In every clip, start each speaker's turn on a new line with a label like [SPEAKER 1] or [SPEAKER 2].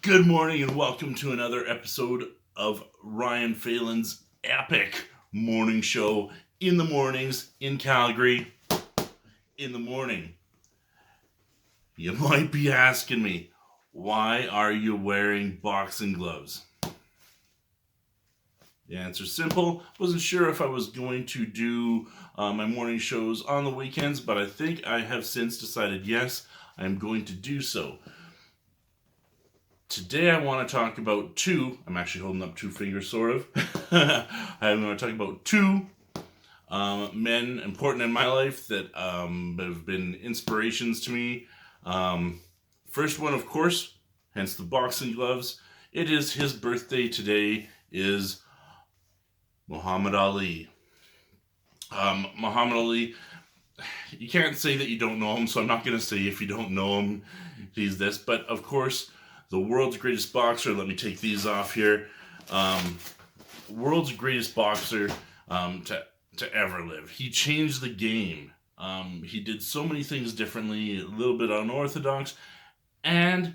[SPEAKER 1] Good morning and welcome to another episode of Ryan Phelan's epic morning show in the mornings in Calgary in the morning. You might be asking me, why are you wearing boxing gloves? The answer's simple. Wasn't sure if I was going to do my morning shows on the weekends, but I think I have since decided yes, I'm going to do so. Today I want to talk about I'm actually holding up two fingers, sort of. I'm going to talk about two men important in my life that have been inspirations to me. First one, of course, hence the boxing gloves. It is his birthday today, is Muhammad Ali. Muhammad Ali, you can't say that you don't know him, so I'm not going to say if you don't know him, he's this. But of course, the world's greatest boxer. Let me take these off here. World's greatest boxer to ever live. He changed the game. He did so many things differently, a little bit unorthodox, and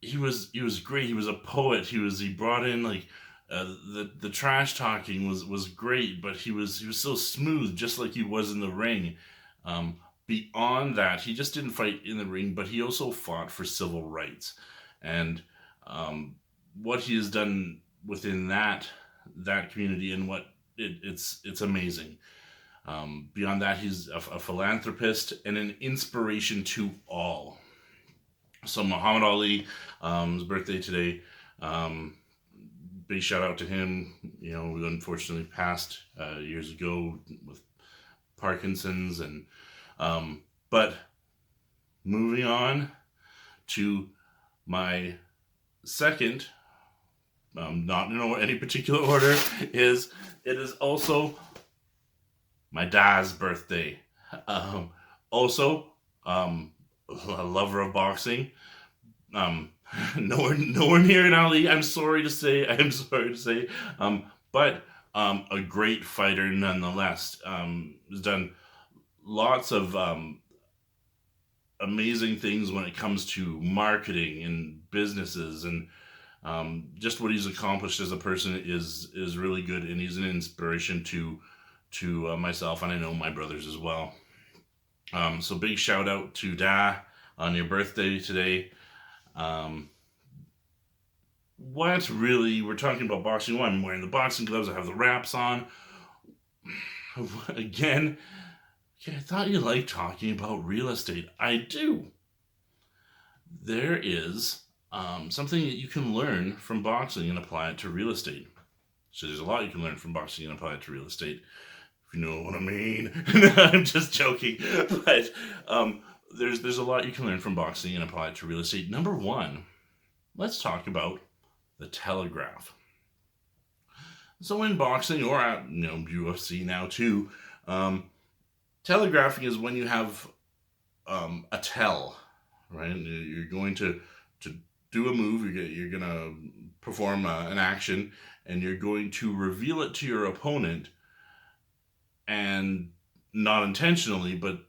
[SPEAKER 1] he was great. He was a poet. He brought in the trash talking was great, but he was so smooth, just like he was in the ring. Beyond that, he just didn't fight in the ring, but he also fought for civil rights, and what he has done within that community and it's amazing. Beyond that, he's a philanthropist and an inspiration to all. So Muhammad Ali, his birthday today. Big shout out to him. You know, we unfortunately passed years ago with Parkinson's, and but moving on to my second, not in any particular order, it is also my dad's birthday. Also, a lover of boxing. Nowhere near an Ali. I'm sorry to say. But a great fighter nonetheless. Has done lots of amazing things when it comes to marketing and businesses, and just what he's accomplished as a person is really good, and he's an inspiration to myself, and I know my brothers as well. So big shout out to Da on your birthday today. What really, we're talking about boxing. Well, I'm wearing the boxing gloves. I have the wraps on. Again, I thought you liked talking about real estate. I do. There is something that you can learn from boxing and apply it to real estate. So there's a lot you can learn from boxing and apply it to real estate, if you know what I mean. I'm just joking. But there's a lot you can learn from boxing and apply it to real estate. Number one, let's talk about the telegraph. So in boxing, or at UFC now too, telegraphing is when you have a tell, right? You're going to do a move. You're going to perform an action, and you're going to reveal it to your opponent, and not intentionally, but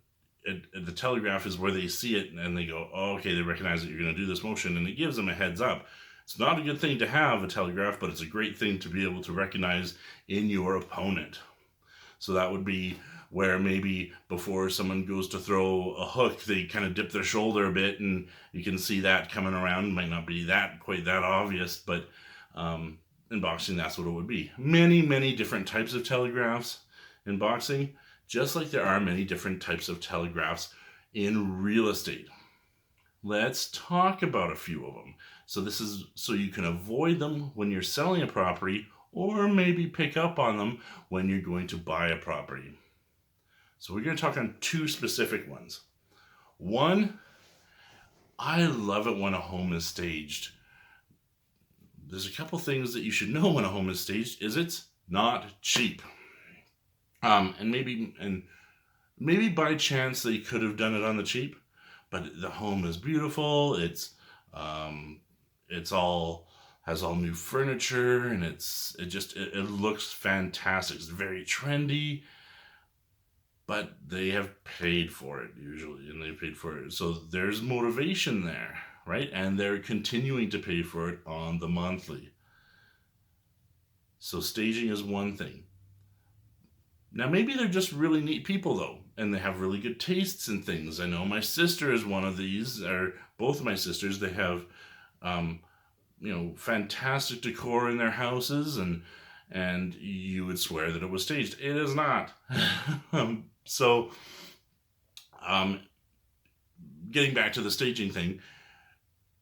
[SPEAKER 1] the telegraph is where they see it and they go, oh, okay, they recognize that you're going to do this motion, and it gives them a heads up. It's not a good thing to have a telegraph, but it's a great thing to be able to recognize in your opponent. So that would be where maybe before someone goes to throw a hook, they kind of dip their shoulder a bit, and you can see that coming around. It might not be quite that obvious, but in boxing, that's what it would be. Many, many different types of telegraphs in boxing, just like there are many different types of telegraphs in real estate. Let's talk about a few of them. So this is so you can avoid them when you're selling a property, or maybe pick up on them when you're going to buy a property. So we're going to talk on two specific ones. One, I love it when a home is staged. There's a couple things that you should know when a home is staged. It's not cheap. And maybe by chance they could have done it on the cheap, but the home is beautiful. It's all has all new furniture, and it looks fantastic. It's very trendy, but they have paid for it usually, and they paid for it. So there's motivation there. right? And they're continuing to pay for it on the monthly. So staging is one thing. Now, maybe they're just really neat people, though, and they have really good tastes in things. I know my sister is one of these, or both of my sisters. They have, um, fantastic decor in their houses, and you would swear that it was staged. It is not. So, um, getting back to the staging thing,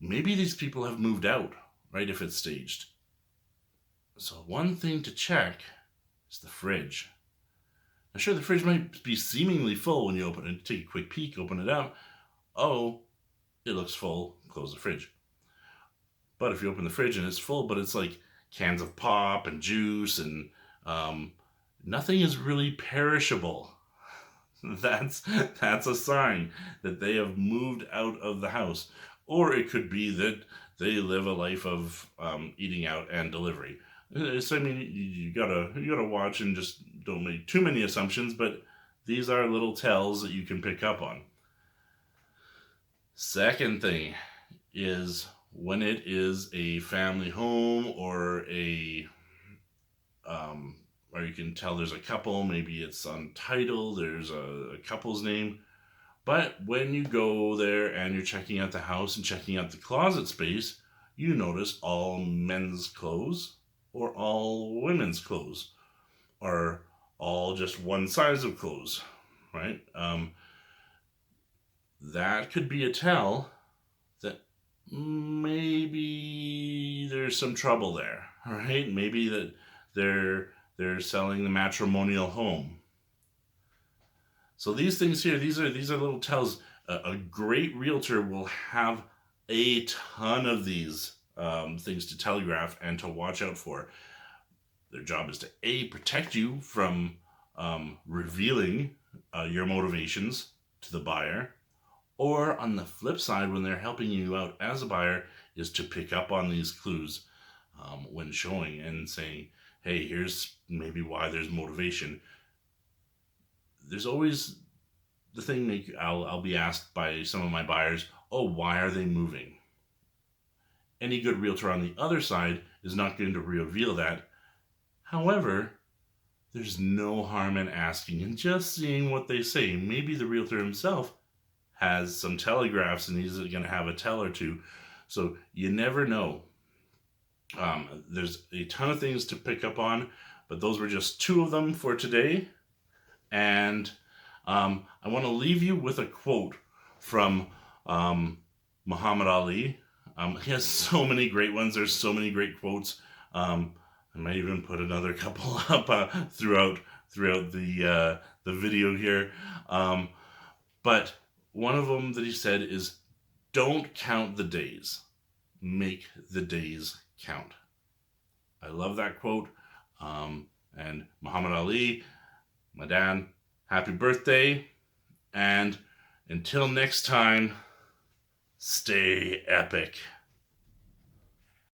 [SPEAKER 1] maybe these people have moved out, right? If it's staged. So one thing to check is the fridge. Now, sure, the fridge might be seemingly full when you open it. Take a quick peek, open it up. Oh, it looks full. Close the fridge. But if you open the fridge and it's full, but it's like cans of pop and juice and nothing is really perishable. That's a sign that they have moved out of the house. Or it could be that they live a life of eating out and delivery. So I mean, you gotta watch and just don't make too many assumptions. But these are little tells that you can pick up on. Second thing is when it is a family home or or you can tell there's a couple, maybe it's on title, there's a couple's name. But when you go there and you're checking out the house and checking out the closet space, you notice all men's clothes or all women's clothes or all just one size of clothes, right? That could be a tell that maybe there's some trouble there, right? Maybe that they're selling the matrimonial home. So these things here, these are little tells. A great realtor will have a ton of these things to telegraph and to watch out for. Their job is to protect you from revealing your motivations to the buyer, or on the flip side, when they're helping you out as a buyer, is to pick up on these clues when showing and saying, hey, here's maybe why there's motivation. There's always the thing, like I'll be asked by some of my buyers, oh, why are they moving? Any good realtor on the other side is not going to reveal that. However, there's no harm in asking and just seeing what they say. Maybe the realtor himself has some telegraphs and he's going to have a tell or two. So you never know. There's a ton of things to pick up on, but those were just two of them for today. And I want to leave you with a quote from Muhammad Ali. He has so many great ones. There's so many great quotes. I might even put another couple up throughout the video here. But one of them that he said is, "Don't count the days, make the days count." I love that quote. And Muhammad Ali, my dad, happy birthday. And until next time, stay epic.